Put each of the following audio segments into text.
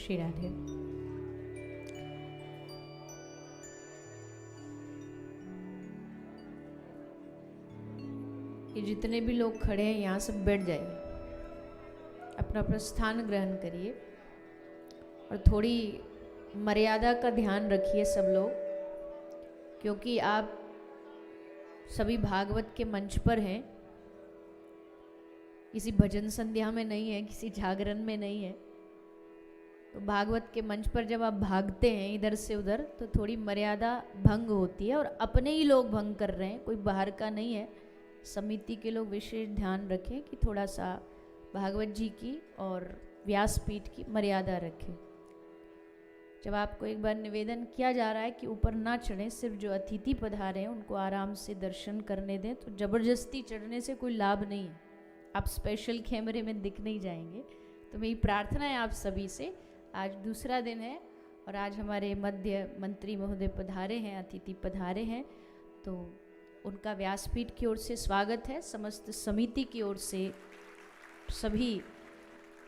श्री राधे। ये जितने भी लोग खड़े हैं यहाँ सब बैठ जाइए, अपना अपना स्थान ग्रहण करिए और थोड़ी मर्यादा का ध्यान रखिए सब लोग, क्योंकि आप सभी भागवत के मंच पर हैं, किसी भजन संध्या में नहीं है, किसी जागरण में नहीं है। तो भागवत के मंच पर जब आप भागते हैं इधर से उधर तो थोड़ी मर्यादा भंग होती है, और अपने ही लोग भंग कर रहे हैं, कोई बाहर का नहीं है। समिति के लोग विशेष ध्यान रखें कि थोड़ा सा भागवत जी की और व्यासपीठ की मर्यादा रखें। जब आपको एक बार निवेदन किया जा रहा है कि ऊपर ना चढ़ें, सिर्फ जो अतिथि पधारे हैं उनको आराम से दर्शन करने दें, तो ज़बरदस्ती चढ़ने से कोई लाभ नहीं है, आप स्पेशल कैमरे में दिख नहीं जाएंगे। तो मेरी प्रार्थना है आप सभी से, आज दूसरा दिन है और आज हमारे मध्य मंत्री महोदय पधारे हैं, अतिथि पधारे हैं, तो उनका व्यासपीठ की ओर से स्वागत है, समस्त समिति की ओर से सभी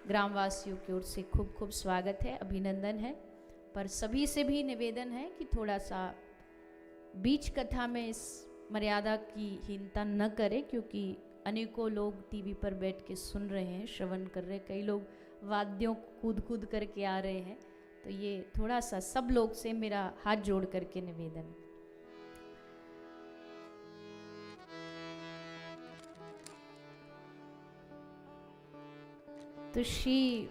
ग्रामवासियों की ओर से खूब खूब स्वागत है, अभिनंदन है। पर सभी से भी निवेदन है कि थोड़ा सा बीच कथा में इस मर्यादा की हीनता न करें, क्योंकि अनेकों लोग टीवी पर बैठ के सुन रहे हैं, श्रवण कर रहे हैं, कई लोग वाद्यों कूद कूद करके आ रहे हैं। तो ये थोड़ा सा सब लोग से मेरा हाथ जोड़ करके निवेदन। तो श्री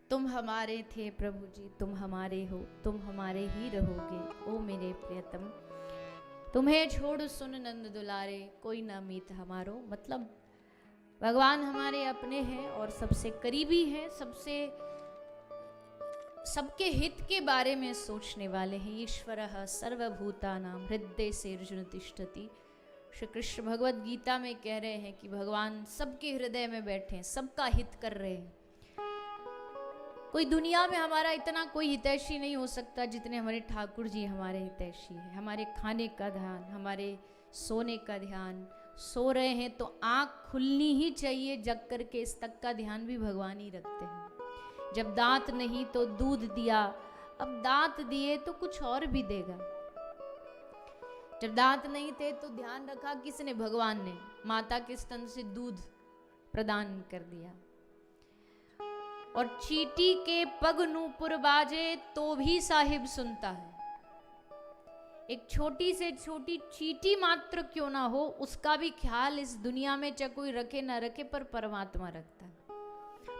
तुम हमारे थे प्रभु जी, तुम हमारे हो, तुम हमारे ही रहोगे, ओ मेरे प्रियतम। तुम्हें छोड़ सुन नंद दुलारे, कोई ना मीत हमारो। मतलब भगवान हमारे अपने हैं और सबसे करीबी हैं, सबके हित के बारे में सोचने वाले हैं। ईश्वरः सर्वभूतानां हृदय से अर्जुन तिष्ठति। श्री कृष्ण भगवद गीता में कह रहे हैं कि भगवान सबके हृदय में बैठे हैं, सबका हित कर रहे हैं। कोई दुनिया में हमारा इतना कोई हितैषी नहीं हो सकता जितने हमारे ठाकुर जी हमारे हितैषी हैं। हमारे खाने का ध्यान, हमारे सोने का ध्यान, सो रहे हैं तो आँख खुलनी ही चाहिए जग करके, इस तक का ध्यान भी भगवान ही रखते हैं। जब दांत नहीं तो दूध दिया, अब दांत दिए तो कुछ और भी देगा। जब दांत नहीं थे तो ध्यान रखा किसने? भगवान ने। माता के स्तन से दूध प्रदान कर दिया। और चीटी के पग नूपुर बाजे तो भी साहिब सुनता है। एक छोटी से छोटी चीटी मात्र क्यों ना हो, उसका भी ख्याल इस दुनिया में चाहे कोई रखे ना रखे, पर परमात्मा रखता है।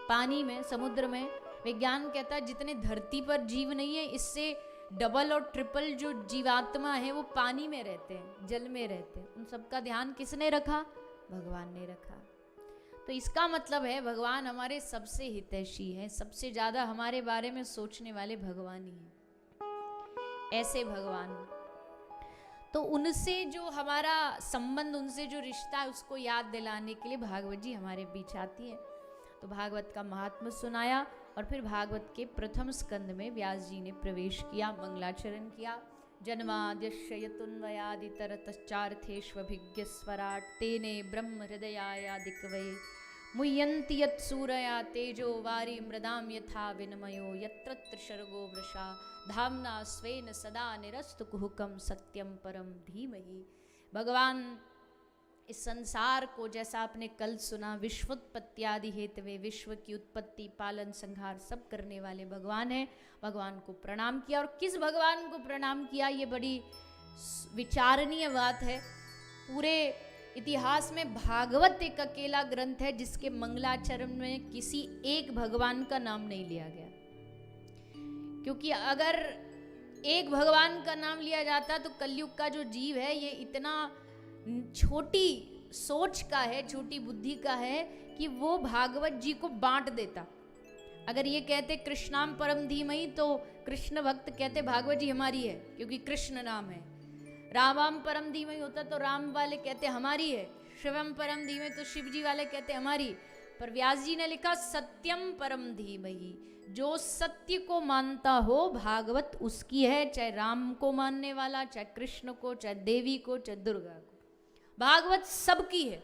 पानी में, समुद्र में, विज्ञान कहता है जितने धरती पर जीव नहीं है, इससे डबल और ट्रिपल जो जीवात्मा है वो पानी में रहते हैं, जल में रहते हैं। उन सबका ध्यान किसने रखा? भगवान ने रखा। तो इसका मतलब है भगवान हमारे सबसे हितैषी हैं, सबसे ज़्यादा हमारे बारे में सोचने वाले भगवान ही हैं। ऐसे भगवान, तो उनसे जो हमारा संबंध, उनसे जो रिश्ता है, उसको याद दिलाने के लिए भागवत जी हमारे बीच आती है। तो भागवत का महात्म्य सुनाया और फिर भागवत के प्रथम स्कंद में व्यास जी ने प्रवेश किया, मंगलाचरण किया। जन्माद्यस्य यतुन्वयादितरतश्चार्थेष्वभिज्ञ स्वराट् तेने ब्रह्म हृदयायादिकवये मुह्यन्ति यत्सूरया तेजो वारी मृदां यथा विनिमयो यत्र त्रिसर्गो वृषा धाम्ना स्वेन सदा निरस्तकुहकं सत्यं परं धीमहि। भगवान इस संसार को, जैसा आपने कल सुना, विश्वोत्पत्त्यादि हेतवे, विश्व की उत्पत्ति, पालन, संहार सब करने वाले भगवान हैं। भगवान को प्रणाम किया। और किस भगवान को प्रणाम किया, ये बड़ी विचारणीय बात है। पूरे इतिहास में भागवत एक अकेला ग्रंथ है जिसके मंगलाचरण में किसी एक भगवान का नाम नहीं लिया गया। क्योंकि अगर एक भगवान का नाम लिया जाता तो कलयुग का जो जीव है ये इतना छोटी सोच का है, छोटी बुद्धि का है कि वो भागवत जी को बांट देता। अगर ये कहते कृष्णाम परम धीमहि तो कृष्ण भक्त कहते भागवत जी हमारी है क्योंकि कृष्ण नाम है। रामाम परम धीमहि होता तो राम वाले कहते हमारी है। शिवम परम धीमहि तो शिव जी वाले कहते हमारी। पर व्यास जी ने लिखा सत्यम परम धीमहि, जो सत्य को मानता हो भागवत उसकी है, चाहे राम को मानने वाला, चाहे कृष्ण को, चाहे देवी को, चाहे दुर्गा को, भागवत सबकी है।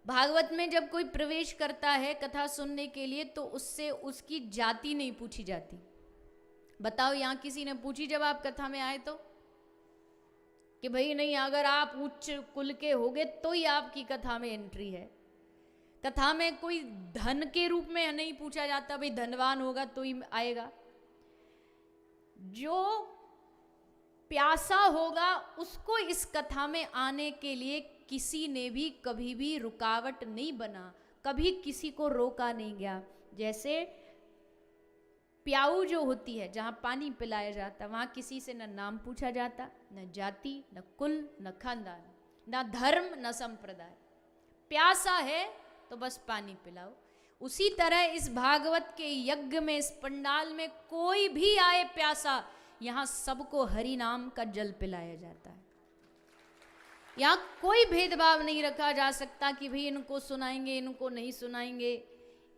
भागवत में जब कोई प्रवेश करता है कथा सुनने के लिए तो उससे उसकी जाति नहीं पूछी जाती। बताओ यहाँ किसी ने पूछी जब आप कथा में आए तो, कि भाई नहीं अगर आप उच्च कुल के होगे तो ही आपकी कथा में एंट्री है। कथा में कोई धन के रूप में नहीं पूछा जाता, भाई धनवान होगा तो ही आएगा। जो प्यासा होगा उसको इस कथा में आने के लिए किसी ने भी कभी भी रुकावट नहीं बना, कभी किसी को रोका नहीं गया। जैसे प्याऊ जो होती है जहाँ पानी पिलाया जाता, वहाँ किसी से न नाम पूछा जाता, न जाति, न कुल, न खानदान, न धर्म, न संप्रदाय। प्यासा है तो बस पानी पिलाओ। उसी तरह इस भागवत के यज्ञ में, इस पंडाल में कोई भी आए प्यासा, यहाँ सबको हरि नाम का जल पिलाया जाता है। यहाँ कोई भेदभाव नहीं रखा जा सकता कि भाई इनको सुनाएंगे इनको नहीं सुनाएंगे।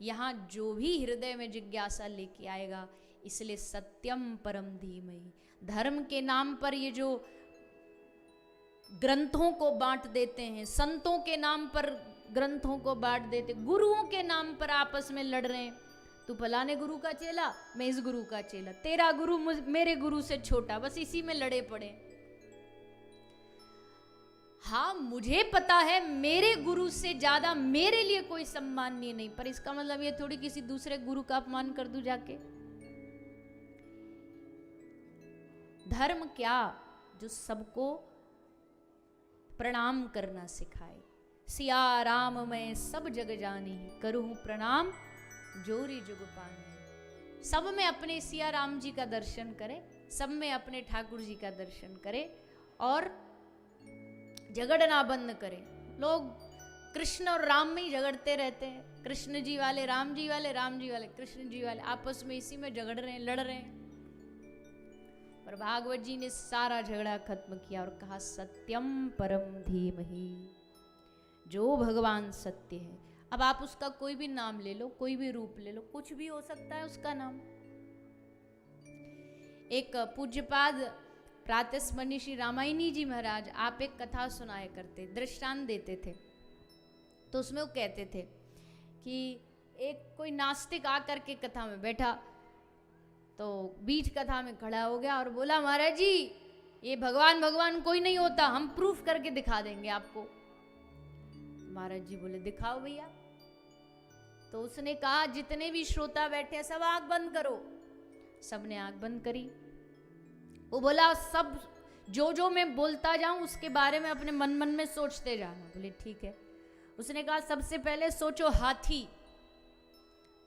यहाँ जो भी हृदय में जिज्ञासा लेके आएगा, इसलिए सत्यम परम धीमहि। धर्म के नाम पर ये जो ग्रंथों को बांट देते हैं, संतों के नाम पर ग्रंथों को बांट देते, गुरुओं के नाम पर आपस में लड़ रहे हैं। तू फलाने गुरु का चेला, मैं इस गुरु का चेला, तेरा गुरु मेरे गुरु से छोटा, बस इसी में लड़े पड़े। हाँ मुझे पता है मेरे गुरु से ज्यादा मेरे लिए कोई सम्माननीय नहीं, पर इसका मतलब ये थोड़ी किसी दूसरे गुरु का अपमान कर दूं जाके। धर्म क्या, जो सबको प्रणाम करना सिखाए। सिया राम मैं सब जग जानी, करूं प्रणाम जोरी जुग पानी। सब में अपने सिया राम जी का दर्शन करें, सब में अपने ठाकुर जी का दर्शन करें और झगड़ना बंद करें। लोग कृष्ण और राम में ही झगड़ते रहते हैं, कृष्ण जी वाले राम जी वाले, राम जी वाले कृष्ण जी वाले, आपस में इसी में झगड़ रहे हैं, लड़ रहे हैं। पर भागवत जी ने सारा झगड़ा खत्म किया और कहा सत्यम परम धीमहि, जो भगवान सत्य है। अब आप उसका कोई भी नाम ले लो, कोई भी रूप ले लो, कुछ भी हो सकता है उसका नाम। एक पूज्यपाद प्रातस्मरणीय श्री रामायणी जी महाराज आप एक कथा सुनाया करते, दृष्टांत देते थे। तो उसमें वो कहते थे कि एक कोई नास्तिक आकर के कथा में बैठा, तो बीच कथा में खड़ा हो गया और बोला महाराज जी ये भगवान भगवान कोई नहीं होता, हम प्रूफ करके दिखा देंगे आपको। महाराज जी बोले दिखाओ भैया। तो उसने कहा जितने भी श्रोता बैठे सब आंख बंद करो। सबने आंख बंद करी। वो बोला सब जो मैं बोलता जाऊं उसके बारे में अपने मन मन में सोचते जाना। बोले ठीक है। उसने कहा सबसे पहले सोचो हाथी।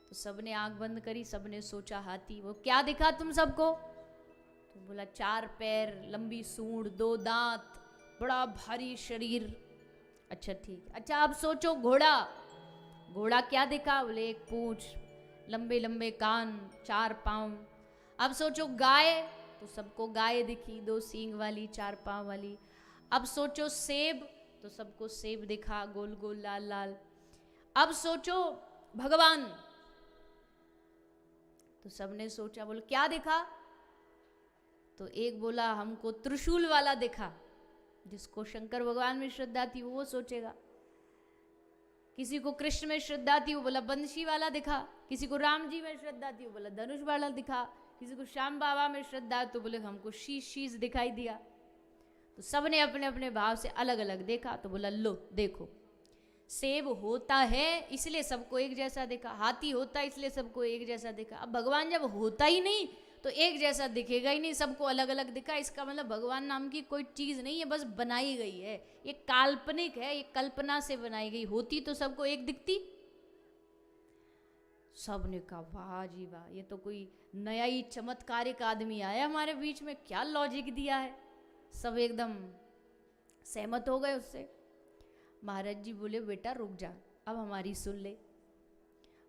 तो सबने आंख बंद करी, सबने सोचा हाथी। वो क्या दिखा तुम सबको? तो बोला 4 पैर, लंबी सूंड, 2 दांत, बड़ा भारी शरीर। अच्छा ठीक। अच्छा अब सोचो घोड़ा। घोड़ा क्या दिखा? बोले 1 पूंछ, लंबे लंबे कान, 4 पांव। अब सोचो गाय, तो सबको गाय दिखी, 2 सींग वाली, 4 पांव वाली। अब सोचो सेब, तो सबको सेब दिखा, गोल गोल लाल लाल। अब सोचो भगवान, तो सबने सोचा। बोले क्या दिखा? तो एक बोला हमको त्रिशूल वाला दिखा। जिसको शंकर भगवान में श्रद्धा थी वो सोचेगा। किसी को कृष्ण में श्रद्धा थी वो बोला बंशी वाला दिखा। किसी को राम जी में श्रद्धा थी वो बोला धनुष वाला दिखा। किसी को श्याम बाबा में श्रद्धा तो बोले हमको शीश दिखाई दिया। तो सबने अपने अपने भाव से अलग अलग देखा। तो बोला लो देखो, सेब होता है इसलिए सबको एक जैसा देखा, हाथी होता है इसलिए सबको एक जैसा देखा। अब भगवान जब होता ही नहीं तो एक जैसा दिखेगा ही नहीं, सबको अलग अलग दिखा। इसका मतलब भगवान नाम की कोई चीज़ नहीं है, बस बनाई गई है। ये काल्पनिक है, ये कल्पना से बनाई गई। होती तो सबको एक दिखती। सबने कहा वाह जी वाह, ये तो कोई नया ही चमत्कारिक आदमी आया हमारे बीच में, क्या लॉजिक दिया है। सब एकदम सहमत हो गए उससे। महाराज जी बोले बेटा रुक जा, अब हमारी सुन ले।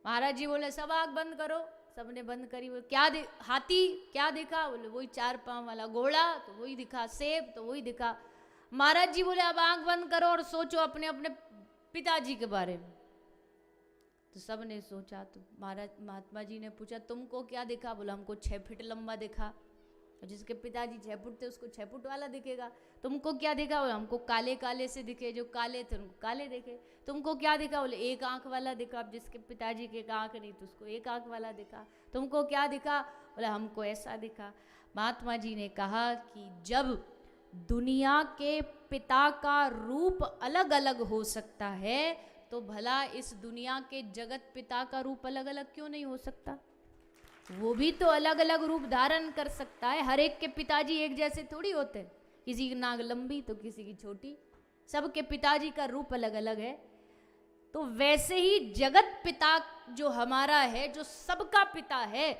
महाराज जी बोले सब आँख बंद करो। सबने बंद करी। बोले क्या हाथी क्या देखा? बोले वही 4 पांव वाला। घोड़ा? तो वही दिखा। सेब? तो वही दिखा। महाराज जी बोले अब आंख बंद करो और सोचो अपने अपने पिताजी के बारे में। तो सबने सोचा। तो महाराज महात्मा जी ने पूछा तुमको क्या दिखा? बोला हमको 6 फीट लंबा दिखा। और जिसके पिताजी 6 फुट थे उसको 6 फुट वाला दिखेगा। तुमको क्या दिखा? बोले हमको काले काले से दिखे, जो काले थे उनको काले दिखे। तुमको क्या दिखा? बोले एक आंख वाला दिखा। अब जिसके पिताजी के एक आंख नहीं तो उसको एक आंख वाला दिखा। तुमको क्या दिखा? बोले हमको ऐसा दिखा। महात्मा जी ने कहा कि जब दुनिया के पिता का रूप अलग अलग हो सकता है तो भला इस दुनिया के जगत पिता का रूप अलग अलग क्यों नहीं हो सकता? वो भी तो अलग अलग रूप धारण कर सकता है। हर एक के पिताजी एक जैसे थोड़ी होते, किसी की नाक लंबी तो किसी की छोटी, सबके पिताजी का रूप अलग अलग है। तो वैसे ही जगत पिता जो हमारा है, जो सबका पिता है,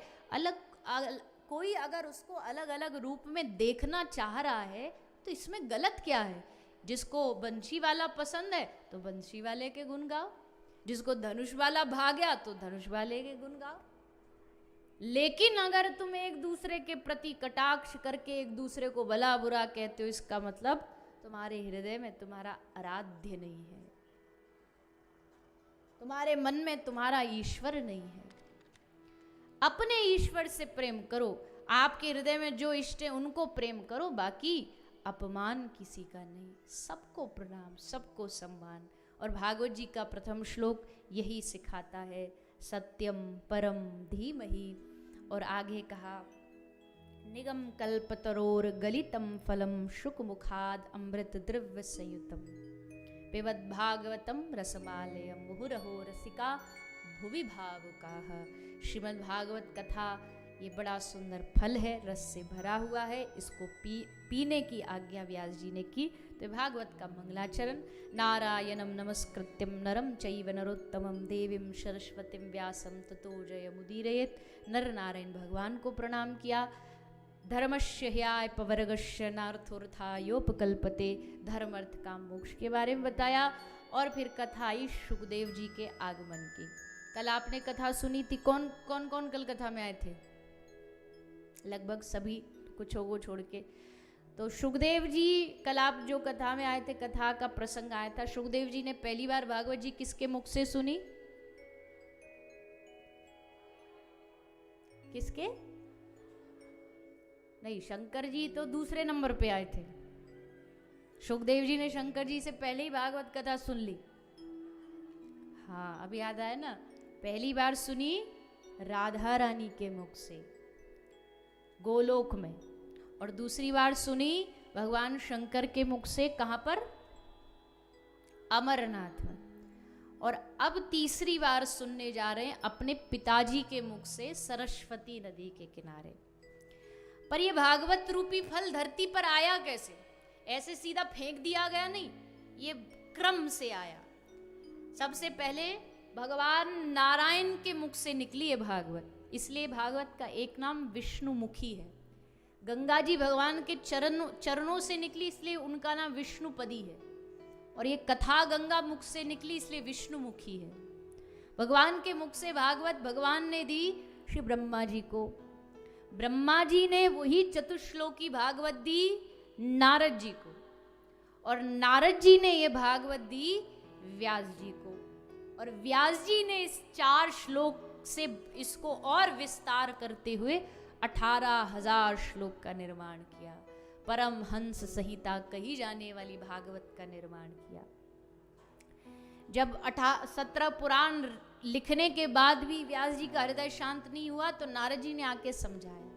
कोई अगर उसको अलग अलग रूप में देखना चाह रहा है तो इसमें गलत क्या है? जिसको बंशी वाला पसंद है तो बंशी वाले के गुण गाओ, जिसको धनुष वाला भाग्या तो धनुष वाले के गुण गाओ। लेकिन अगर तुम एक दूसरे के प्रति कटाक्ष करके एक दूसरे को भला बुरा कहते हो, इसका मतलब तुम्हारे हृदय में तुम्हारा आराध्य नहीं है, तुम्हारे मन में तुम्हारा ईश्वर नहीं है। अपने ईश्वर से प्रेम करो, आपके हृदय में जो इष्ट है उनको प्रेम करो, बाकी अपमान किसी का नहीं, सबको प्रणाम, सबको सम्मान। और भागवत जी का प्रथम श्लोक यही सिखाता है, सत्यम परम धीमहि। और आगे कहा, निगम कल्पतरोर गलितम फलम शुक मुखाद अमृत द्रव्य संयुतम पिबद भागवतम रसमालयम मुहुरहो रसिका भुवि भावुकाः। श्रीमद् भागवत कथा ये बड़ा सुंदर फल है, रस से भरा हुआ है, इसको पीने की आज्ञा व्यास जी ने की। तो भागवत का मंगलाचरण, नारायणं नमस्कृत्यं नरं चैव नरोत्तमं देवीं सरस्वतीं व्यासं ततो जयमुदीरयेत्। नर नारायण भगवान को प्रणाम किया। धर्मस्य ह्यापवर्गस्य नार्थोर्थायोपकल्पते, धर्म अर्थ काम मोक्ष के बारे में बताया। और फिर कथा आई सुखदेव जी के आगमन की। कल आपने कथा सुनी थी, कौन कौन कल कथा में आए थे? लगभग सभी, कुछों को छोड़ के। तो सुखदेव जी कल आप जो कथा में आए थे, कथा का प्रसंग आया था, सुखदेव जी ने पहली बार भागवत जी किसके मुख से सुनी? किसके? नहीं, शंकर जी तो दूसरे नंबर पे आए थे। सुखदेव जी ने शंकर जी से पहले ही भागवत कथा सुन ली। हाँ, अब याद आया ना। पहली बार सुनी राधा रानी के मुख से गोलोक में, और दूसरी बार सुनी भगवान शंकर के मुख से, कहां पर? अमरनाथ में। और अब तीसरी बार सुनने जा रहे हैं अपने पिताजी के मुख से, सरस्वती नदी के किनारे। पर यह भागवत रूपी फल धरती पर आया कैसे? ऐसे सीधा फेंक दिया गया नहीं, ये क्रम से आया। सबसे पहले भगवान नारायण के मुख से निकली है भागवत, इसलिए भागवत का एक नाम विष्णुमुखी है। गंगा जी भगवान के चरणों से निकली, इसलिए उनका नाम विष्णुपदी है। और ये कथा गंगा मुख से निकली, इसलिए विष्णुमुखी है। भगवान के मुख से भागवत भगवान ने दी श्री ब्रह्मा जी को। ब्रह्मा जी ने वही चतुश्लोकी भागवत दी नारद जी को, और नारद जी ने ये भागवत दी व्यास जी को, और व्यास जी ने इस 4 श्लोक से इसको और विस्तार करते हुए 18,000 श्लोक का निर्माण किया। परम हंस संहिता कही जाने वाली भागवत का निर्माण किया। जब 17 पुराण लिखने के बाद भी व्यास जी का हृदय शांत नहीं हुआ तो नारद जी ने आके समझाया,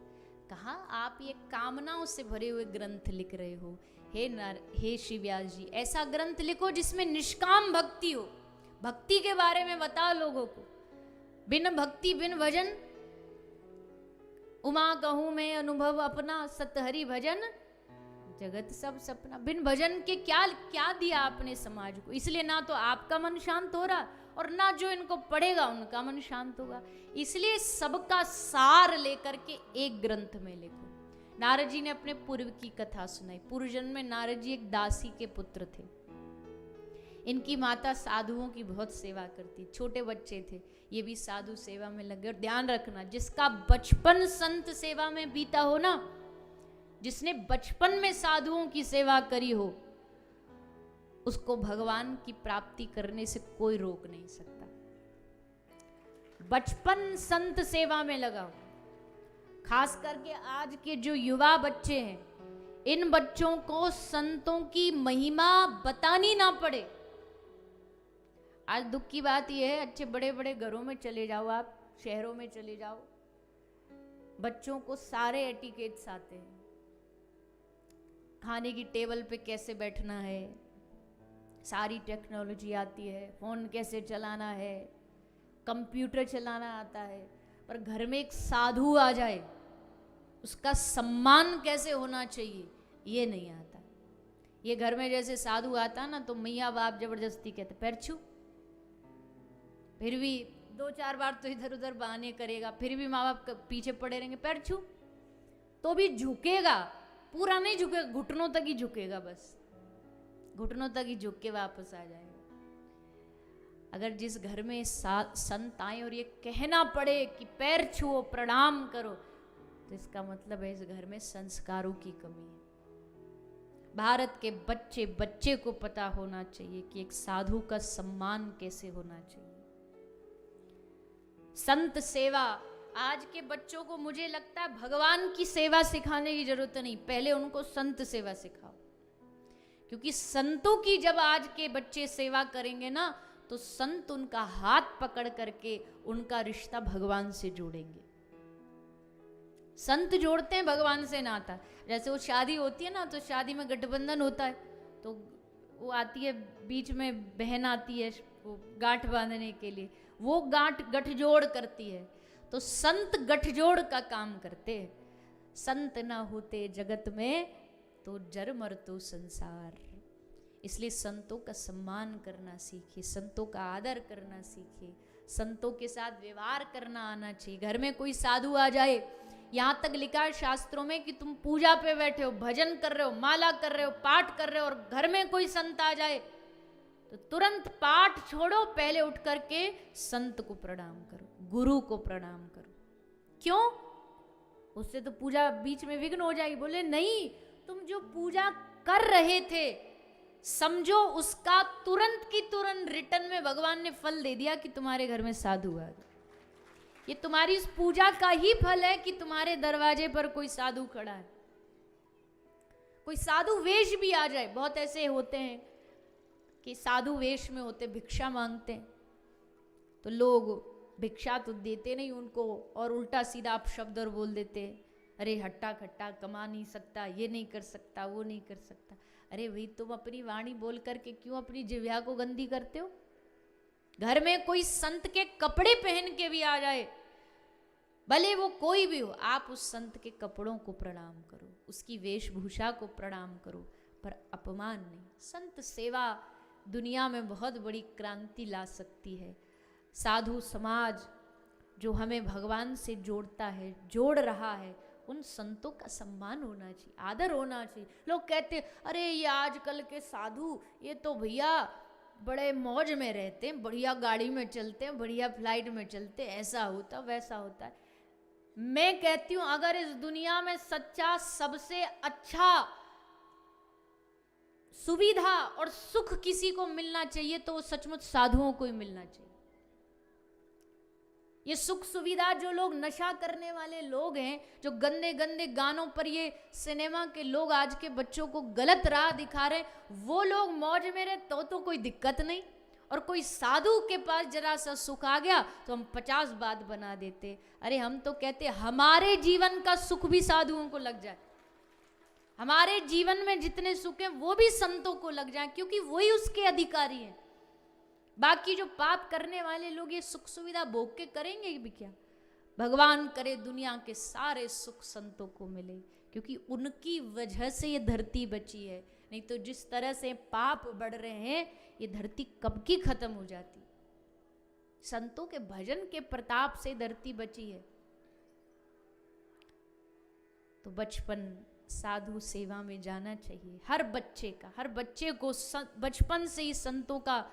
कहा आप ये कामनाओं से भरे हुए ग्रंथ लिख रहे हो, हे श्री व्यास जी, ऐसा ग्रंथ लिखो जिसमें निष्काम भक्ति हो, भक्ति के बारे में बताओ लोगों को। बिन भक्ति बिन भजन उमा कहूं मैं अनुभव अपना, सतहरि भजन जगत सब सपना। बिन भजन के क्या दिया आपने समाज को? इसलिए ना तो आपका मन शांत हो रहा और ना जो इनको पढ़ेगा उनका मन शांत होगा। इसलिए सबका सार लेकर के एक ग्रंथ में लिखो। नारद जी ने अपने पूर्व की कथा सुनाई। पूर्व जन्म में नारद जी एक दासी के पुत्र थे। इनकी माता साधुओं की बहुत सेवा करती, छोटे बच्चे थे, ये भी साधु सेवा में लगे। और ध्यान रखना, जिसका बचपन संत सेवा में बीता हो ना, जिसने बचपन में साधुओं की सेवा करी हो, उसको भगवान की प्राप्ति करने से कोई रोक नहीं सकता। बचपन संत सेवा में लगाओ, खास करके आज के जो युवा बच्चे हैं, इन बच्चों को संतों की महिमा बतानी ना पड़े। आज दुख की बात यह है, अच्छे बड़े बड़े घरों में चले जाओ, आप शहरों में चले जाओ, बच्चों को सारे एटिकेट्स आते हैं। खाने की टेबल पे कैसे बैठना है, सारी टेक्नोलॉजी आती है, फोन कैसे चलाना है, कंप्यूटर चलाना आता है। पर घर में एक साधु आ जाए, उसका सम्मान कैसे होना चाहिए, ये नहीं आता। ये घर में जैसे साधु आता ना, तो मैया बाप जबरदस्ती कहते पैर छू, फिर भी 2-4 बार तो इधर उधर बहाने करेगा, फिर भी माँ बाप पीछे पड़े रहेंगे, पैर छू, तो भी झुकेगा, पूरा नहीं झुकेगा, घुटनों तक ही झुकेगा, बस घुटनों तक ही झुक के वापस आ जाएगा। अगर जिस घर में संत आए और ये कहना पड़े कि पैर छुओ, प्रणाम करो, तो इसका मतलब है इस घर में संस्कारों की कमी है। भारत के बच्चे बच्चे को पता होना चाहिए कि एक साधु का सम्मान कैसे होना चाहिए। संत सेवा, आज के बच्चों को मुझे लगता है भगवान की सेवा सिखाने की जरूरत नहीं, पहले उनको संत सेवा सिखाओ। क्योंकि संतों की जब आज के बच्चे सेवा करेंगे ना, तो संत उनका हाथ पकड़ करके उनका रिश्ता भगवान से जोड़ेंगे। संत जोड़ते हैं भगवान से नाता। जैसे वो शादी होती है ना, तो शादी में गठबंधन होता है, तो वो आती है बीच में, बहन आती है वो गांठ बांधने के लिए, वो गांठ गठजोड़ करती है। तो संत गठजोड़ का काम करते हैं। संत ना होते जगत में तो जर मर तो संसार। इसलिए संतों का सम्मान करना सीखिए, संतों का आदर करना सीखिए, संतों के साथ व्यवहार करना आना चाहिए। घर में कोई साधु आ जाए, यहाँ तक लिखा है शास्त्रों में कि तुम पूजा पे बैठे हो, भजन कर रहे हो, माला कर रहे हो, पाठ कर रहे हो, और घर में कोई संत आ जाए तो तुरंत पाठ छोड़ो, पहले उठ करके संत को प्रणाम करो, गुरु को प्रणाम करो। क्यों? उससे तो पूजा बीच में विघ्न हो जाएगी। बोले नहीं, तुम जो पूजा कर रहे थे समझो उसका तुरंत की तुरंत रिटर्न में भगवान ने फल दे दिया कि तुम्हारे घर में साधु आ गए। ये तुम्हारी इस पूजा का ही फल है कि तुम्हारे दरवाजे पर कोई साधु खड़ा है। कोई साधु वेश भी आ जाए, बहुत ऐसे होते हैं कि साधु वेश में होते, भिक्षा मांगते हैं, तो लोग भिक्षा तो देते नहीं उनको, और उल्टा सीधा आप शब्द और बोल देते, अरे हट्टा खट्टा, कमा नहीं सकता, ये नहीं कर सकता, वो नहीं कर सकता। अरे भाई, तुम अपनी वाणी बोल करके क्यों अपनी जिह्वा को गंदी करते हो? घर में कोई संत के कपड़े पहन के भी आ जाए, भले वो कोई भी हो, आप उस संत के कपड़ों को प्रणाम करो, उसकी वेशभूषा को प्रणाम करो, पर अपमान नहीं। संत सेवा दुनिया में बहुत बड़ी क्रांति ला सकती है। साधु समाज जो हमें भगवान से जोड़ता है, जोड़ रहा है, उन संतों का सम्मान होना चाहिए, आदर होना चाहिए। लोग कहते हैं अरे ये आजकल के साधु, ये तो भैया बड़े मौज में रहते हैं, बढ़िया गाड़ी में चलते हैं, बढ़िया फ्लाइट में चलते हैं, ऐसा होता वैसा होता है। मैं कहती हूँ अगर इस दुनिया में सच्चा सबसे अच्छा सुविधा और सुख किसी को मिलना चाहिए तो वो सचमुच साधुओं को ही मिलना चाहिए। ये सुख सुविधा जो लोग नशा करने वाले लोग हैं, जो गंदे गंदे गानों पर ये सिनेमा के लोग आज के बच्चों को गलत राह दिखा रहे, वो लोग मौज में रहे तो कोई दिक्कत नहीं। और कोई साधु के पास जरा सा सुख आ गया तो हम 50 बात बना देते। अरे हम तो कहते हमारे जीवन का सुख भी साधुओं को लग जाए, हमारे जीवन में जितने सुख हैं वो भी संतों को लग जाए, क्योंकि वही उसके अधिकारी हैं। बाकी जो पाप करने वाले लोग ये सुख सुविधा भोग के करेंगे भी क्या? भगवान करे दुनिया के सारे सुख संतों को मिले, क्योंकि उनकी वजह से ये धरती बची है। नहीं तो जिस तरह से पाप बढ़ रहे हैं, ये धरती कब की खत्म हो जाती। संतों के भजन के प्रताप से धरती बची है। तो बचपन साधु सेवा में जाना चाहिए हर बच्चे का। हर बच्चे को बचपन से ही संतों का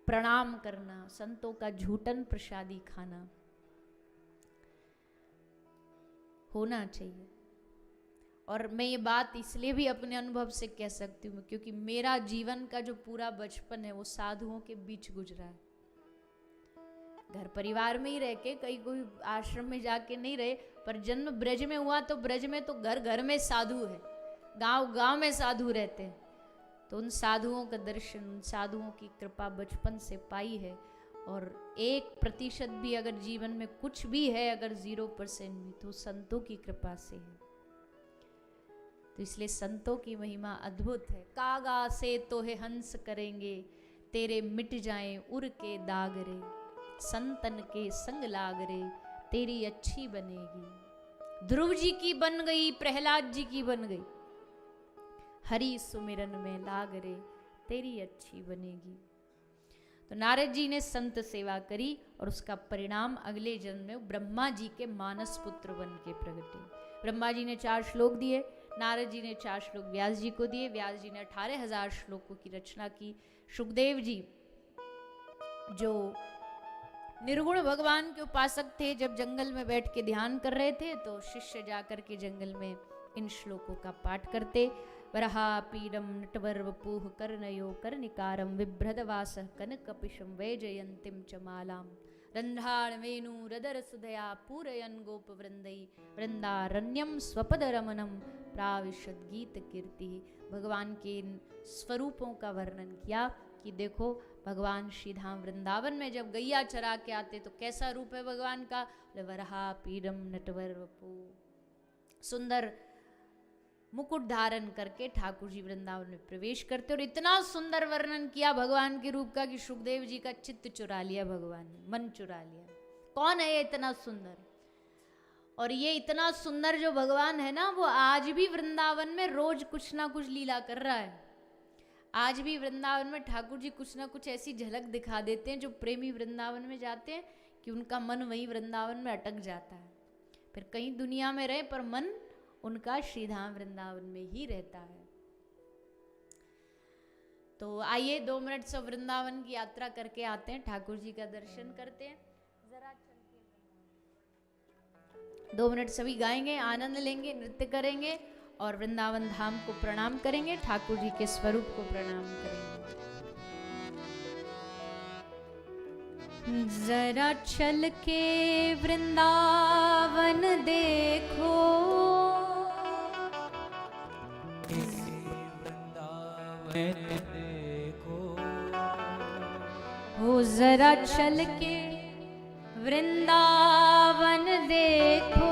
प्रणाम करना, संतों का झूठन प्रसादी खाना होना चाहिए। और मैं ये बात इसलिए भी अपने अनुभव से कह सकती हूँ क्योंकि मेरा जीवन का जो पूरा बचपन है वो साधुओं के बीच गुजरा है। घर परिवार में ही रह के, कहीं कोई आश्रम में जाके नहीं रहे, पर जन्म ब्रज में हुआ तो ब्रज में तो घर घर में साधु है, गांव गांव में साधु रहते हैं। तो उन साधुओं का दर्शन, उन साधुओं की कृपा बचपन से पाई है। और 1% भी अगर जीवन में कुछ भी है, अगर 0% भी, तो संतों की कृपा से है। तो इसलिए संतों की महिमा अद्भुत है। कागा से तो है हंस करेंगे, तेरे मिट जाएं उर के दाग रे, संतन के संग लाग रे, तेरी अच्छी बनेगी। ध्रुव जी की बन गई, प्रहलाद जी की बन गई, हरि सुमिरन में लाग रे, तेरी अच्छी बनेगी। तो नारद जी ने संत सेवा करी और उसका परिणाम अगले जन्म में ब्रह्मा जी के मानस पुत्र बन के प्रगटे। ब्रह्मा जी ने 4 श्लोक दिए, नारद जी ने 4 श्लोक व्यास जी को दिए, व्यास जी ने 18,000 श्लोकों की रचना की। सुखदेव जी जो निर्गुण भगवान के उपासक थे, जब जंगल में बैठ के ध्यान कर रहे थे तो शिष्य जाकर के जंगल में इन श्लोकों का पाठ करते। वरहा पीडम नटवर वपुः कर्णयो कर्णिकारं बिभ्रदवास कनकपिशं वैजयन्तीं च मालां रन्ध्राण वेणु रदर सुधया पूरयन् गोपवृन्दै वृंदारण्यम स्वपदरमणं प्राविशद गीत कीर्ति। भगवान के इन स्वरूपों का वर्णन किया कि देखो भगवान श्री धाम वृंदावन में जब गैया चरा के आते तो कैसा रूप है भगवान का। वरहा पीडम नटवर वपु, सुंदर मुकुट धारण करके ठाकुर जी वृंदावन में प्रवेश करते। और इतना सुंदर वर्णन किया भगवान के रूप का कि सुखदेव जी का चित्त चुरा लिया भगवान ने, मन चुरा लिया। कौन है ये इतना सुंदर? और ये इतना सुंदर जो भगवान है ना, वो आज भी वृंदावन में रोज कुछ ना कुछ लीला कर रहा है। आज भी वृंदावन में ठाकुर जी कुछ ना कुछ ऐसी झलक दिखा देते हैं जो प्रेमी वृंदावन में जाते हैं कि उनका मन वहीं वृंदावन में अटक जाता है। फिर कहीं दुनिया में रहे पर मन उनका श्रीधाम वृंदावन में ही रहता है। तो आइए 2 मिनट सब वृंदावन की यात्रा करके आते हैं, ठाकुर जी का दर्शन करते हैं। जरा चल के 2 मिनट सभी गाएंगे, आनंद लेंगे, नृत्य करेंगे और वृंदावन धाम को प्रणाम करेंगे, ठाकुर जी के स्वरूप को प्रणाम करेंगे। जरा चल के वृंदावन देखो, देखो हो जरा चल के वृंदावन देखो,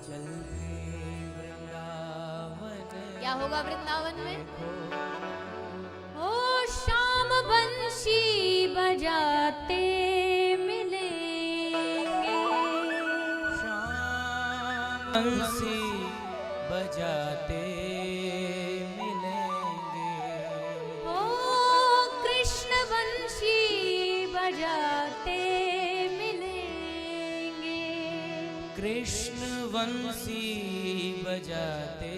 चल के वृंदावन क्या होगा वृंदावन में? हो शाम बंशी बजाते मिलेंगे, शाम बंसी बजाते मिलेंगे, ओ कृष्ण बंशी बजाते मिलेंगे, कृष्ण वंशी बजाते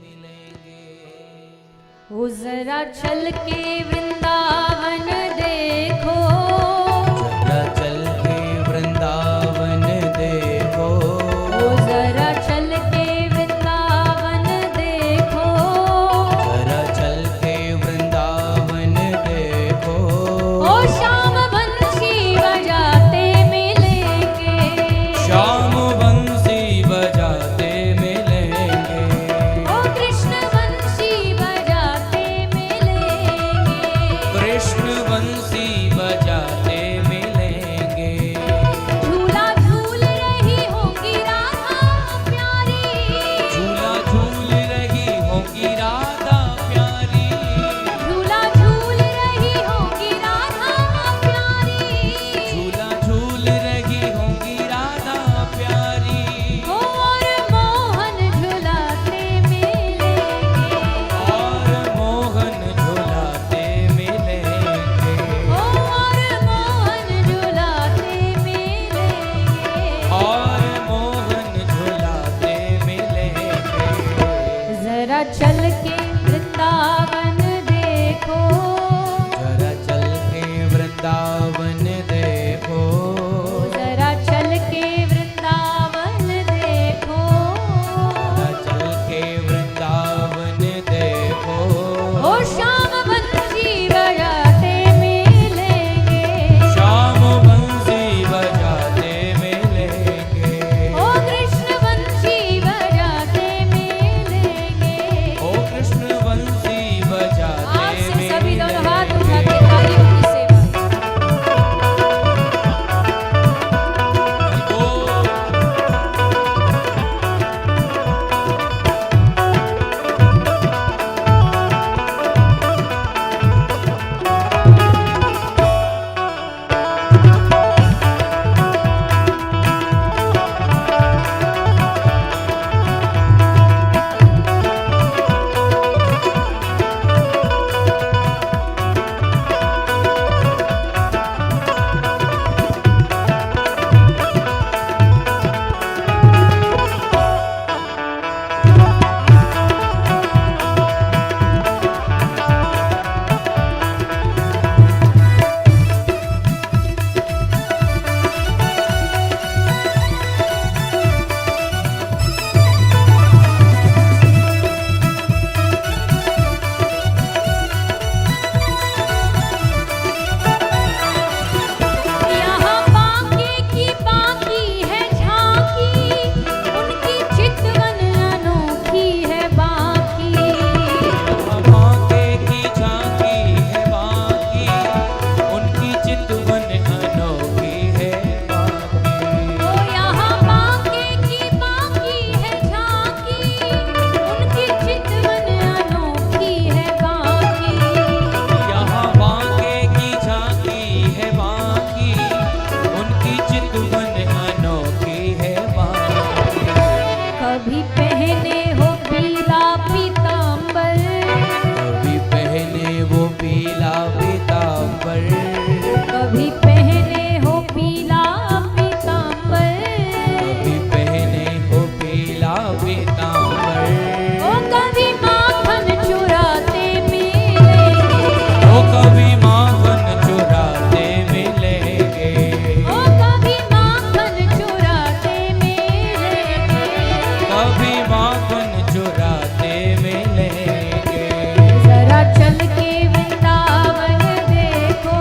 मिलेंगे। ओ जरा चल के वृंदावन देखो, जरा चल के वृंदावन देखो, जरा चल के वृंदावन देखो, जरा चल के वृंदावन देखो, ओ श्याम बंशी बजाते मिलेंगे, श्याम बंसी बजाते मिलेंगे, ओ कृष्ण बंशी बजाते मिलेंगे, कृष्ण बंसी बजाते मिलेंगे। झूला झूल रही होगी राधा प्यारी, झूला झूल रही होगी राधा प्यारी, झूला झूल रही होगी राधा प्यारी, झूला झूल रही होगी राधा प्यारी, और मोहन झूलाते मिलेंगे, और मोहन झूलाते मिलेंगे, और मोहन झूलाते मिलेंगे, और मोहन झूलाते मिलेंगे। जरा चल के वृंदावन देखो, जरा चल के वृंदावन देखो, जरा चल के वृंदावन देखो, जरा चल के वृंदावन देखो, ओ श्याम बंशी बजाते कभी पहने हो पीला पीतांबर, कभी पहने वो पीला पीतांबर, कभी पहने हो पीला पीतांबर, कभी पहने हो पीला पीतांबर। ओ कभी माखन चुराते मिलेंगे, ओ कभी माखन चुराते मिलेंगे, ओ कभी माखन चुराते मिलेंगे, कभी माखन चुराते मिलेंगे। जरा चल के वृंदावन देखो,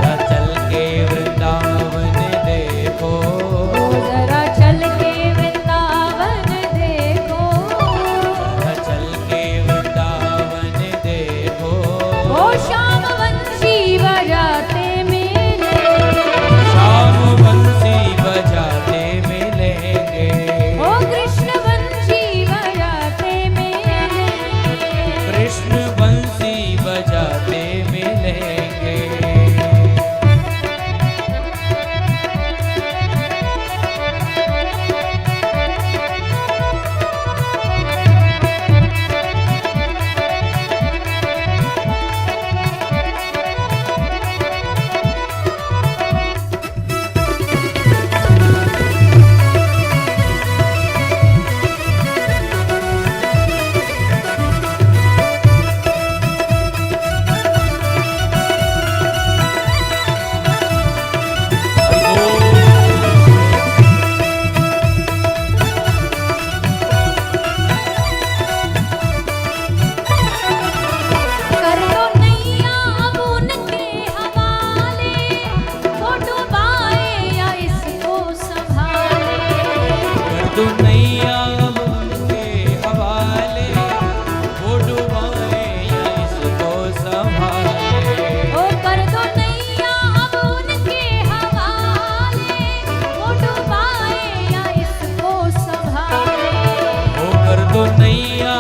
जरा चल के वृंदावन देखो, जरा चल के वृंदावन देखो, जरा चल के वृंदावन देखो। ओ श्याम वंशी बजाते मिलेंगे, शाम बंसी बजाते मिलेंगे, ओ कृष्ण वंशी बजाते मिलेंगे, कृष्ण बंसी बजाते मिलेंगे। कर दो नैया अब उनके हवाले, वो डुबाए या इसको संभाले, कर दो नैया उनके हवाले, वो डुबाए या इसको संभाले। ओ कर दो नैया अब उनके हवाले, वो डुबाए या इसको संभाले, वो कर दो नैया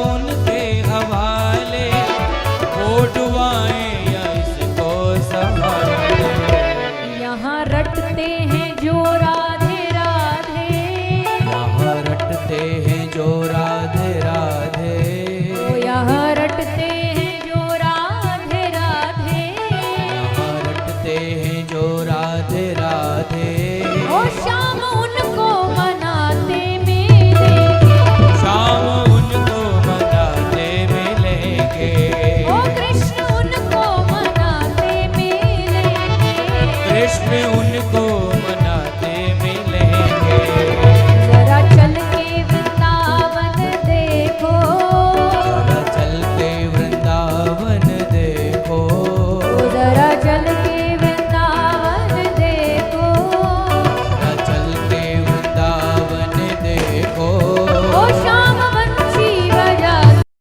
उनके हवाले, वो डुबाए या इसको संभाले। यहाँ रटते हैं जो राधे राधे, यहाँ रटते हैं